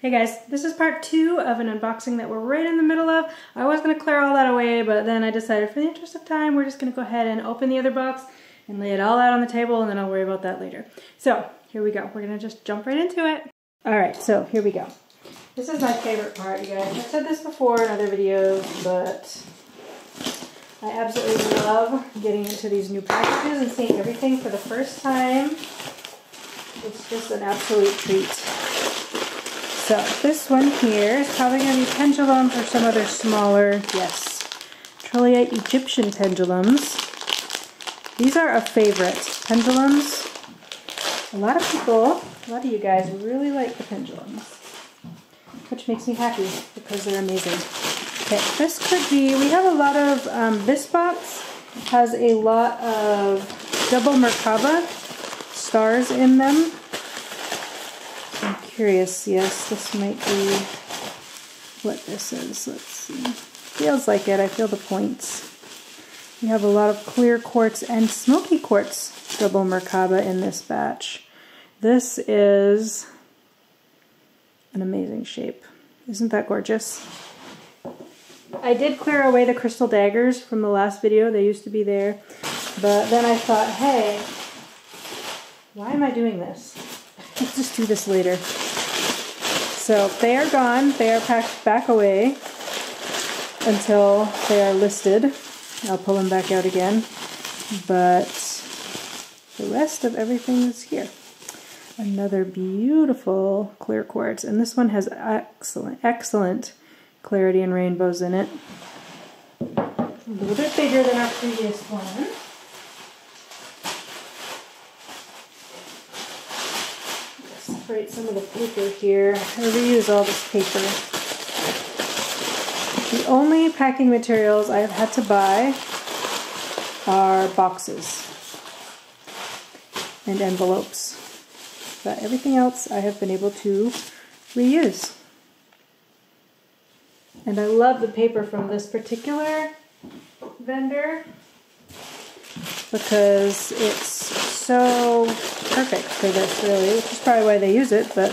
Hey guys, this is part 2 of an unboxing that we're right in the middle of. I was going to clear all that away, but then I decided for the interest of time, we're just going to go ahead and open the other box and lay it all out on the table, and then I'll worry about that later. So, here we go. We're going to just jump right into it. Alright, so here we go. This is my favorite part, you guys. I've said this before in other videos, but I absolutely love getting into these new packages and seeing everything for the first time. It's just an absolute treat. So this one here is probably going to be pendulums or some other smaller, yes, Trolleite Egyptian pendulums. These are a favorite. Pendulums, a lot of you guys really like the pendulums, which makes me happy because they're amazing. Okay, this could be, we have a lot of, this box has a lot of Double Merkabas stars in them. I'm curious, yes, this might be what this is. Let's see. Feels like it, I feel the points. We have a lot of clear quartz and smoky quartz Double Merkaba in this batch. This is an amazing shape. Isn't that gorgeous? I did clear away the crystal daggers from the last video. They used to be there. But then I thought, hey, why am I doing this? Let's just do this later. So they are gone. They are packed back away until they are listed. I'll pull them back out again. But the rest of everything is here. Another beautiful clear quartz. And this one has excellent clarity and rainbows in it. A little bit bigger than our previous one. Separate some of the paper here. I reuse all this paper. The only packing materials I have had to buy are boxes and envelopes. But everything else I have been able to reuse. And I love the paper from this particular vendor because it's so perfect for this, really, which is probably why they use it, but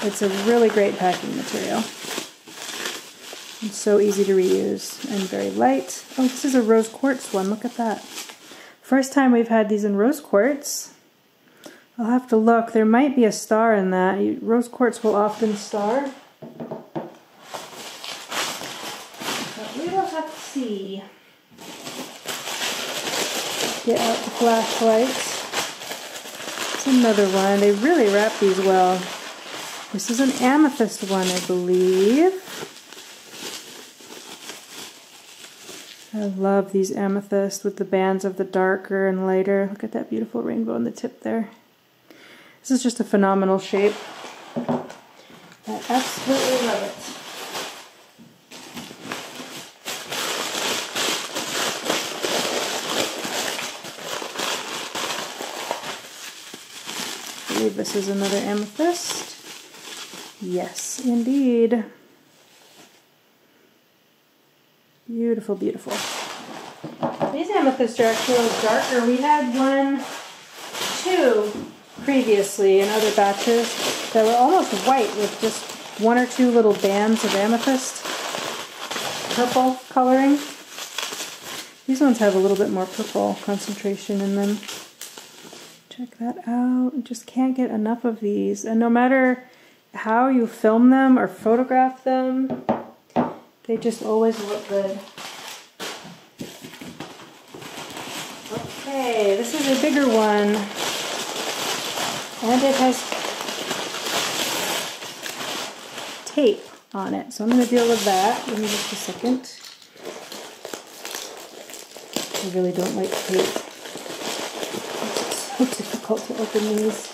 it's a really great packing material. It's so easy to reuse and very light. Oh, this is a rose quartz one. Look at that. First time we've had these in rose quartz. I'll have to look. There might be a star in that. Rose quartz will often star. But we will have to see. Get out the flashlights. It's another one. They really wrap these well. This is an amethyst one, I believe. I love these amethysts with the bands of the darker and lighter. Look at that beautiful rainbow on the tip there. This is just a phenomenal shape. I absolutely love it. I believe this is another amethyst. Yes, indeed. Beautiful, beautiful. These amethysts are actually a little darker. We had two previously in other batches that were almost white with just one or two little bands of amethyst. Purple coloring. These ones have a little bit more purple concentration in them. Check that out. I just can't get enough of these. And no matter how you film them or photograph them, they just always look good. Okay, this is a bigger one. And it has tape on it. So I'm going to deal with that. Give me just a second. I really don't like tape. It's so difficult to open these.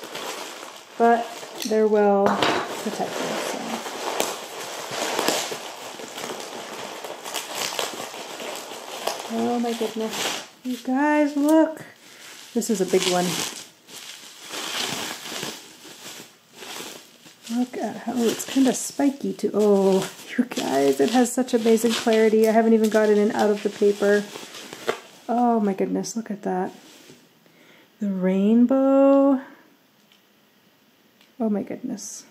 But they're well protected. So. Oh my goodness. You guys, look. This is a big one. Look at how it's kind of spiky too. Oh, you guys, it has such amazing clarity. I haven't even got it in out of the paper. Oh my goodness, look at that. The rainbow. Oh my goodness.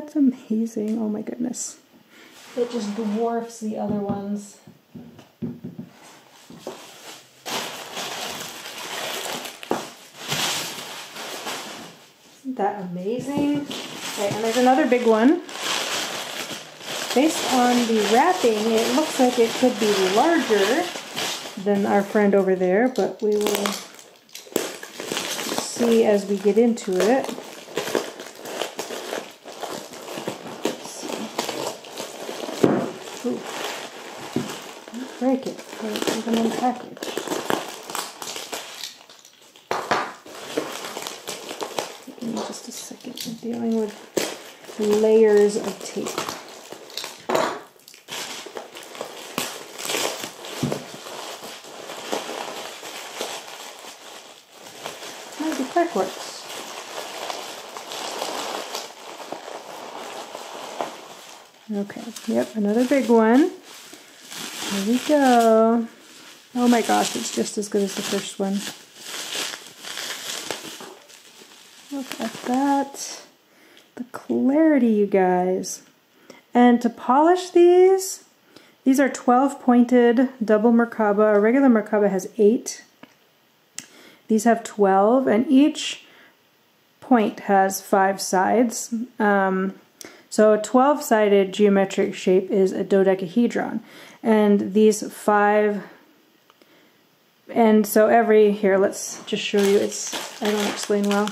That's amazing. Oh my goodness. It just dwarfs the other ones. Isn't that amazing? Okay, and there's another big one. Based on the wrapping, it looks like it could be larger than our friend over there, but we will see as we get into it. Ooh. Don't break it. Put them in the package. Give me just a second. I'm dealing with layers of tape. Might be clear quartz. Okay, yep, another big one. Here we go. Oh my gosh, it's just as good as the first one. Look at that. The clarity, you guys. And to polish these are 12-pointed double Merkaba. A regular Merkaba has 8. These have 12, and each point has 5 sides. So a 12-sided geometric shape is a dodecahedron. And these 5, and so here, let's just show you, I don't explain well.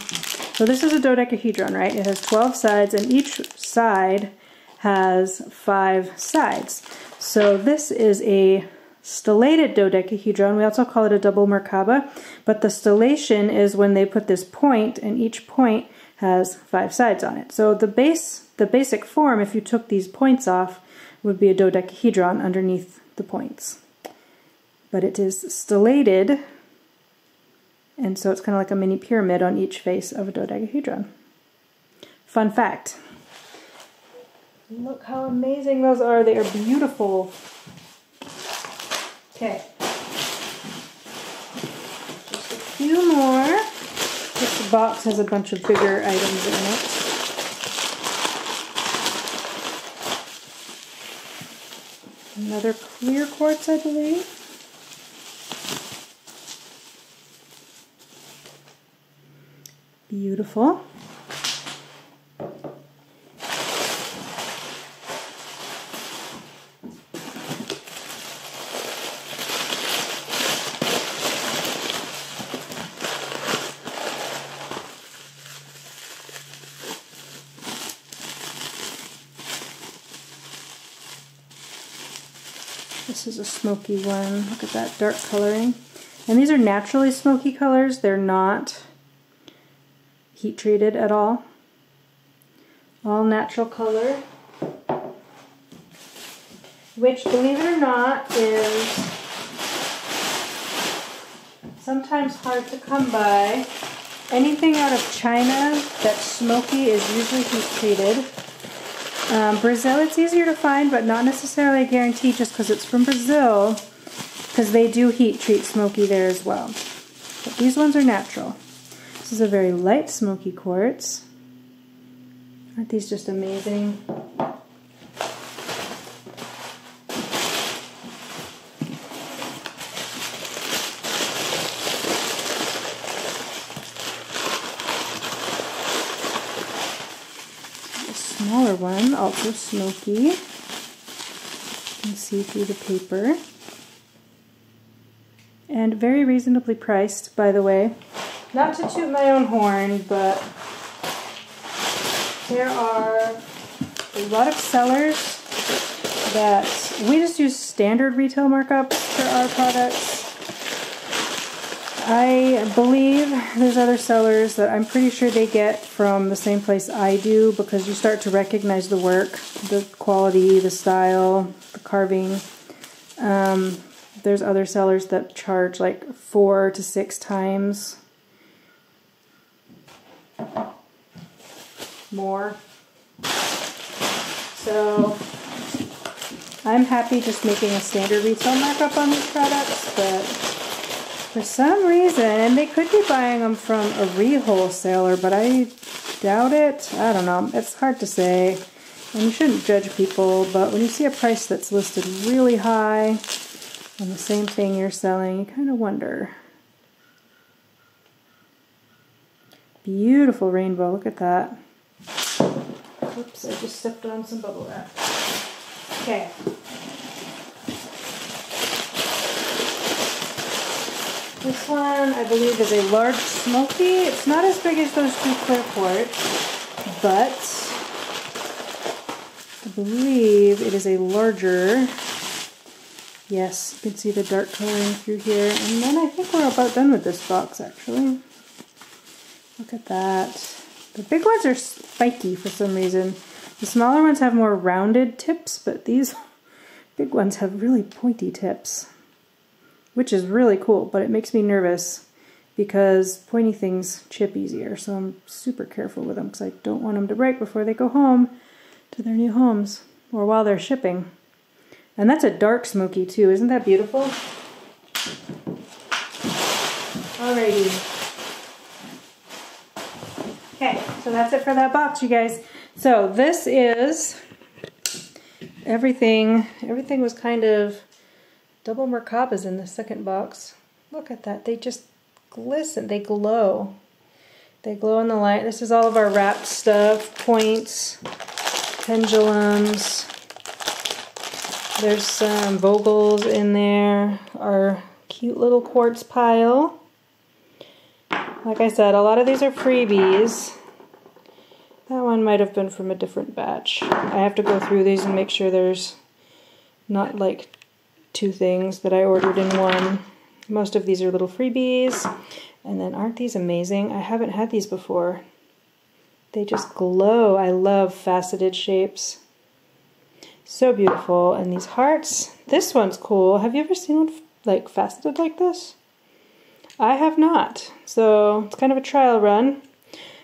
So this is a dodecahedron, right? It has 12 sides, and each side has 5 sides. So this is a stellated dodecahedron. We also call it a double Merkaba, but the stellation is when they put this point, and each point has 5 sides on it. So the basic form, if you took these points off, would be a dodecahedron underneath the points. But it is stellated, and so it's kind of like a mini pyramid on each face of a dodecahedron. Fun fact. Look how amazing those are. They are beautiful. Okay. Just a few more. This box has a bunch of bigger items in it. Another clear quartz, I believe. Beautiful. This is a smoky one. Look at that dark coloring. And these are naturally smoky colors. They're not heat treated at all. All natural color. Which, believe it or not, is sometimes hard to come by. Anything out of China that's smoky is usually heat treated. Brazil, it's easier to find, but not necessarily a guarantee just because it's from Brazil, because they do heat treat smoky there as well. But these ones are natural. This is a very light smoky quartz. Aren't these just amazing? Smaller one, also smoky. You can see through the paper. And very reasonably priced, by the way. Not to toot my own horn, but there are a lot of sellers that we just use standard retail markups for our products. I believe there's other sellers that I'm pretty sure they get from the same place I do, because you start to recognize the work, the quality, the style, the carving. There's other sellers that charge like 4 to 6 times more. So I'm happy just making a standard retail markup on these products, but For some reason, and they could be buying them from a re-wholesaler, but I doubt it. I don't know. It's hard to say. And you shouldn't judge people, but when you see a price that's listed really high on the same thing you're selling, you kind of wonder. Beautiful rainbow. Look at that. Oops, I just stepped on some bubble wrap. Okay. This one, I believe, is a large smoky. It's not as big as those two clear quartz, but I believe it is a larger. Yes, you can see the dark coloring through here. And then I think we're about done with this box, actually. Look at that. The big ones are spiky for some reason. The smaller ones have more rounded tips, but these big ones have really pointy tips, which is really cool, but it makes me nervous because pointy things chip easier, so I'm super careful with them because I don't want them to break before they go home to their new homes or while they're shipping. And that's a dark smoky too. Isn't that beautiful? Alrighty. Okay, so that's it for that box, you guys. So this is everything. Everything was kind of Double Merkabas in the second box. Look at that. They just glisten. They glow. They glow in the light. This is all of our wrapped stuff. Points, pendulums. There's some Vogels in there. Our cute little quartz pile. Like I said, a lot of these are freebies. That one might have been from a different batch. I have to go through these and make sure there's not like two things that I ordered in one. Most of these are little freebies. And then aren't these amazing? I haven't had these before. They just glow. I love faceted shapes. So beautiful. And these hearts, this one's cool. Have you ever seen one like faceted like this? I have not. So it's kind of a trial run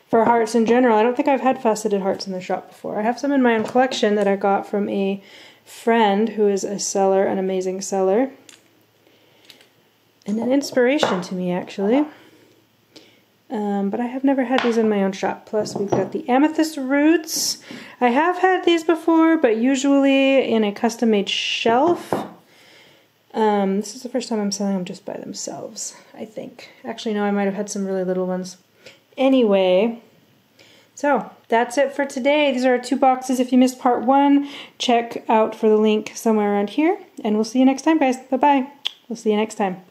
for hearts in general. I don't think I've had faceted hearts in the shop before. I have some in my own collection that I got from a friend who is a seller, an amazing seller. And an inspiration to me, actually. But I have never had these in my own shop. Plus, we've got the amethyst roots. I have had these before, but usually in a custom-made shelf. This is the first time I'm selling them just by themselves, I think. Actually, no, I might have had some really little ones. Anyway, so that's it for today. These are our two boxes. If you missed part one, check out for the link somewhere around here. And we'll see you next time, guys. Bye-bye. We'll see you next time.